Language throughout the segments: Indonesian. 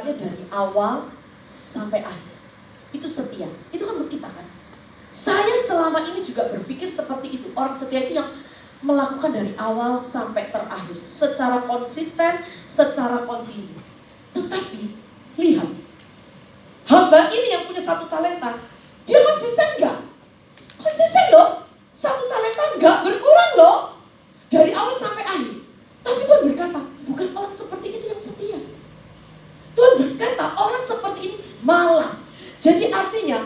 kebenarannya dari awal sampai akhir. Itu setia. Itu kan menurut kita kan. Saya selama ini juga berpikir seperti itu. Orang setia itu yang melakukan dari awal sampai terakhir, secara konsisten, secara kontinu. Tetapi lihat, hamba ini yang punya 1 talenta, dia konsisten enggak? Konsisten loh. 1 talenta enggak berkurang loh, dari awal sampai akhir. Tapi Tuhan berkata, bukan orang seperti itu yang setia. Tuhan berkata, orang seperti ini malas. Jadi artinya,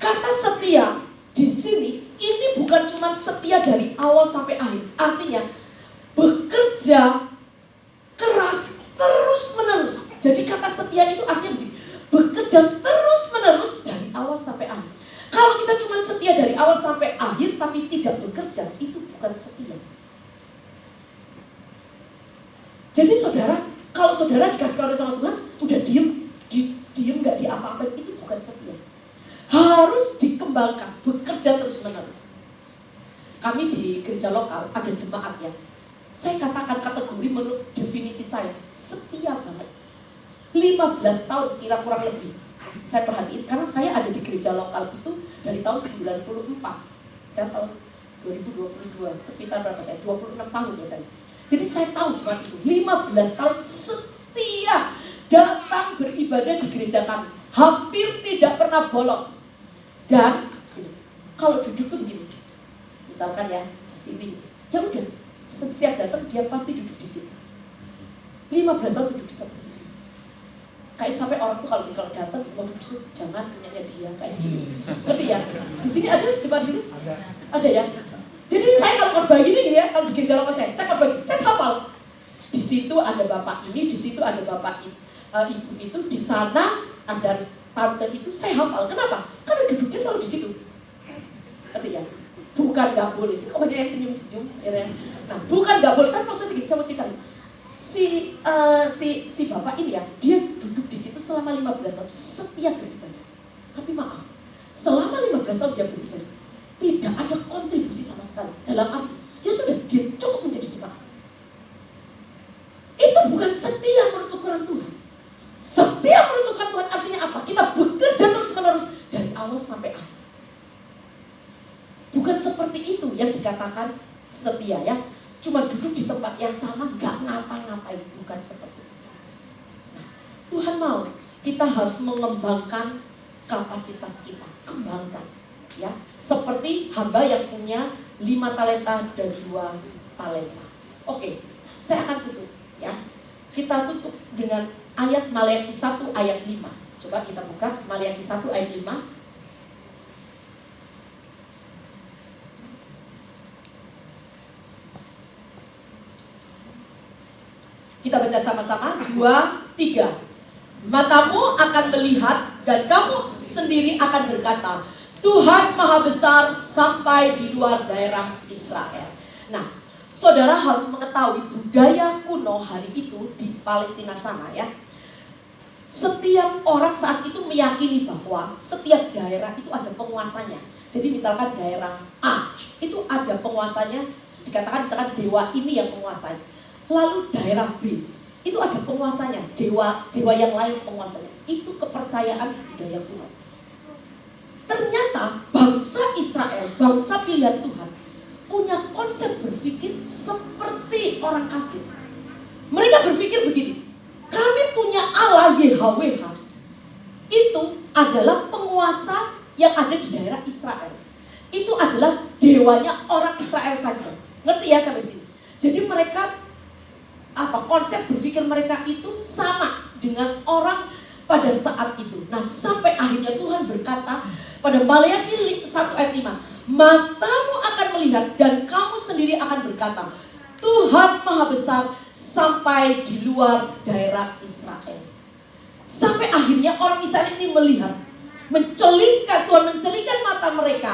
kata setia di sini ini bukan cuma setia dari awal sampai akhir. Artinya bekerja keras terus menerus. Jadi kata setia itu artinya begini, bekerja terus menerus dari awal sampai akhir. Kalau kita cuma setia dari awal sampai akhir tapi tidak bekerja, itu bukan setia. Jadi saudara, kalau saudara dikasih karunia sama Tuhan, udah diem nggak diapa-apain, itu bukan setia. Harus dikembangkan, bekerja terus menerus. Kami di gereja lokal ada jemaat yang saya katakan kategori menurut definisi saya setia banget. 15 tahun kira kurang lebih saya perhatiin, karena saya ada di gereja lokal itu dari tahun 94. Sekarang tahun 2022, sekitar berapa saya? 26 tahun ya saya. Jadi saya tahu jemaat itu 15 tahun setia datang beribadah di gereja kami, hampir tidak pernah bolos. Dan kalau duduk tuh begini, misalkan ya di sini, ya udah setiap datang dia pasti duduk di sini. 15 tahun duduk di sini. Kayak sampai orang tuh kalau datang mau duduk di situ, jangan punyanya dia kayak gitu. Ngerti ya? Di sini ada jemaat ini? Ada ya? Jadi saya kalau khotbah gini ya, kalau di gereja lokal saya khotbah gini, saya hafal. Di situ ada bapak ini, di situ ada bapak ibu itu, di sana ada tante itu, saya hafal. Kenapa? Karena duduknya selalu di situ. Ngerti ya? Bukan nggak boleh. Kok banyak yang senyum-senyum? Ya? Nah, bukan nggak boleh. Kan maksudnya gitu, saya mau cerita. Si bapak ini ya, dia duduk di situ selama 15 tahun setia beribadah. Tapi maaf, selama 15 tahun dia beribadah, tidak ada kontribusi sama sekali. Dalam arti, ya sudah, dia cukup menjadi jemaat. Itu bukan setia menurut ukuran Tuhan. Setia menurut ukuran Tuhan artinya apa? Kita bekerja terus menerus dari awal sampai akhir. Bukan seperti itu yang dikatakan setia ya. Cuma duduk di tempat yang sama, gak ngapa-ngapain. Bukan seperti itu. Nah, Tuhan mau kita harus mengembangkan kapasitas kita. Kembangkan. Ya, seperti hamba yang punya 5 talenta dan 2 talenta. Oke, saya akan tutup ya. Kita tutup dengan ayat Maleakhi 1 ayat 5. Coba kita buka Maleakhi 1 ayat 5. Kita baca sama-sama, 2, 3. Matamu akan melihat dan kamu sendiri akan berkata, Tuhan Maha Besar sampai di luar daerah Israel. Nah, saudara harus mengetahui budaya kuno hari itu di Palestina sana ya. Setiap orang saat itu meyakini bahwa setiap daerah itu ada penguasanya. Jadi misalkan daerah A itu ada penguasanya, dikatakan misalkan dewa ini yang menguasai. Lalu daerah B itu ada penguasanya, dewa yang lain penguasanya. Itu kepercayaan budaya kuno. Ternyata bangsa Israel, bangsa pilihan Tuhan, punya konsep berpikir seperti orang kafir. Mereka berpikir begini, kami punya Allah YHWH, itu adalah penguasa yang ada di daerah Israel. Itu adalah dewanya orang Israel saja. Ngerti ya sampai sini? Jadi mereka konsep berpikir mereka itu sama dengan orang pada saat itu. Nah, sampai akhirnya Tuhan berkata pada Maleakhi 1 ayat 5, matamu akan melihat dan kamu sendiri akan berkata, Tuhan Maha Besar sampai di luar daerah Israel. Sampai akhirnya orang Israel ini melihat, Tuhan mencelingkan mata mereka.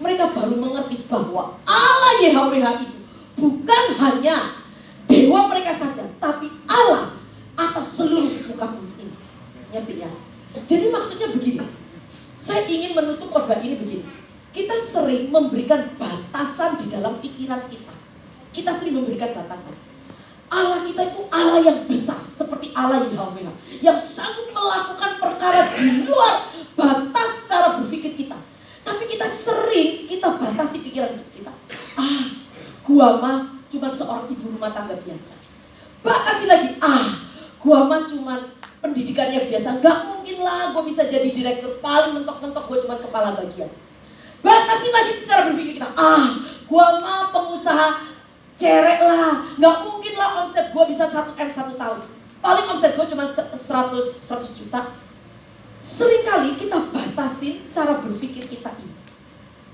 Mereka baru mengerti bahwa Allah YHWH itu bukan hanya dewa mereka saja, tapi Allah atas seluruh muka bumi ini. Ngerti ya? Jadi maksudnya begini, saya ingin menutup khotbah ini begini. Kita sering memberikan batasan di dalam pikiran kita. Kita sering memberikan batasan. Allah kita itu Allah yang besar, seperti Allah YHWH, yang di luar batas cara berpikir kita. Tapi kita batasi pikiran kita. Gua mah cuma seorang ibu rumah tangga biasa. Batasi lagi, gua mah cuma pendidikannya biasa. Gak mungkin lah gua bisa jadi direktur. Paling mentok-mentok gua cuma kepala bagian. Batasi lagi cara berpikir kita. Gua mah pengusaha cerek lah. Gak mungkin lah omset gua bisa 1M 1 tahun. Paling omset gua cuma 100 juta. Seringkali kita batasin cara berpikir kita ini.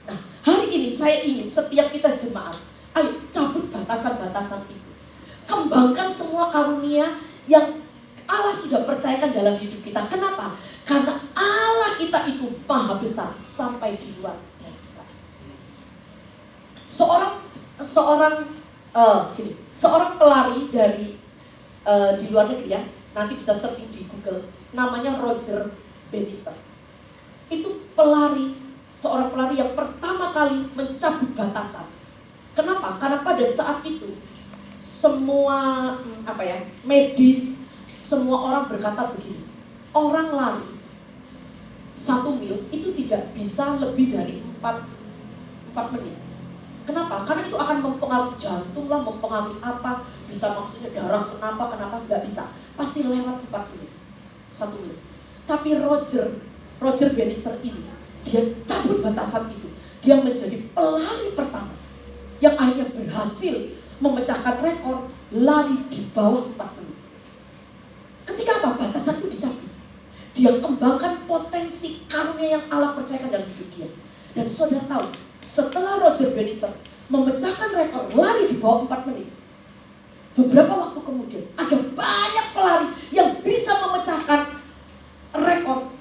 Nah, hari ini saya ingin setiap kita jemaat, ayo cabut batasan-batasan itu. Kembangkan semua karunia yang Allah sudah percayakan dalam hidup kita. Kenapa? Karena Allah kita itu maha besar sampai di luar dari besar. Seorang pelari dari di luar negeri ya, nanti bisa searching di Google, namanya Roger Bannister. Itu seorang pelari yang pertama kali mencabut batasan. Kenapa? Karena pada saat itu semua medis, semua orang berkata begini, orang lari 1 mil itu tidak bisa lebih dari 4 menit. Kenapa? Karena itu akan mempengaruhi jantung lah, mempengaruhi apa, bisa maksudnya darah kenapa nggak bisa. Pasti lewat 4 menit, 1 mil. Tapi Roger Bannister ini, dia cabut batasan itu. Dia menjadi pelari pertama yang akhirnya berhasil memecahkan rekor lari di bawah 4 menit. Ketika batasan itu dicabut, dia kembangkan potensi karunia yang Allah percayakan dalam hidup dia. Dan saudara tahu, setelah Roger Bannister memecahkan rekor lari di bawah 4 menit, beberapa waktu kemudian ada banyak pelari yang bisa memecahkan rekor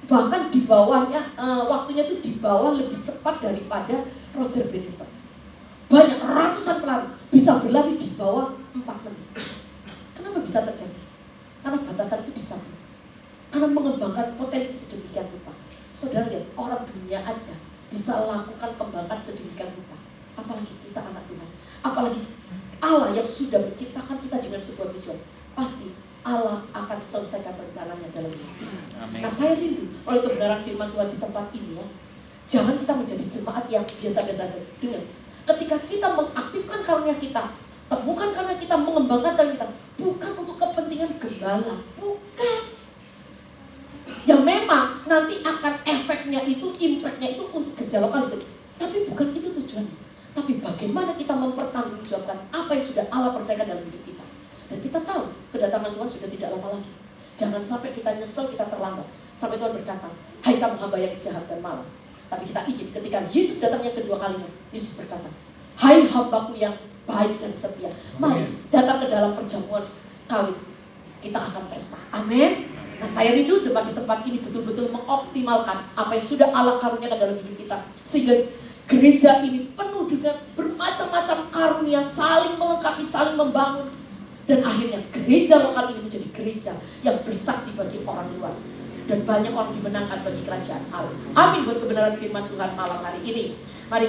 bahkan di bawahnya, waktunya itu di bawah lebih cepat daripada Roger Bannister. Banyak ratusan pelari bisa berlari di bawah 4 menit. Kenapa bisa terjadi? Karena batasan itu dicabut. Karena mengembangkan potensi sedemikian rupa. Saudara lihat, orang dunia aja bisa lakukan kembangkan sedemikian rupa. Apalagi kita anak Tuhan. Apalagi Allah yang sudah menciptakan kita dengan sebuah tujuan. Pasti Allah akan selesaikan rencananya dalam hidup kita. Nah, saya rindu oleh kebenaran firman Tuhan di tempat ini ya. Jangan kita menjadi jemaat yang biasa-biasa saja. Dengar, ketika kita mengaktifkan karunia kita, temukan karunia kita, mengembangkan karunia kita, bukan untuk kepentingan gembala, bukan. Yang memang nanti akan efeknya itu, impactnya itu untuk gereja lokal. Tapi bukan itu tujuannya. Tapi bagaimana kita mempertanggungjawabkan apa yang sudah Allah percayakan dalam hidup kita. Dan kita tahu kedatangan Tuhan sudah tidak lama lagi. Jangan sampai kita nyesel, kita terlambat. Sampai Tuhan berkata, hai kamu hamba yang jahat dan malas. Tapi kita ingin ketika Yesus datangnya kedua kalinya, Yesus berkata, hai hambaku yang baik dan setia, mari datang ke dalam perjamuan kawin. Kita akan pesta. Amin. Nah, saya rindu jemaat di tempat ini betul-betul mengoptimalkan apa yang sudah Allah karuniakan dalam hidup kita. Sehingga gereja ini penuh dengan bermacam-macam karunia, saling melengkapi, saling membangun. Dan akhirnya gereja lokal ini menjadi gereja yang bersaksi bagi orang luar. Dan banyak orang dimenangkan bagi kerajaan Allah. Amin buat kebenaran firman Tuhan malam hari ini. Mari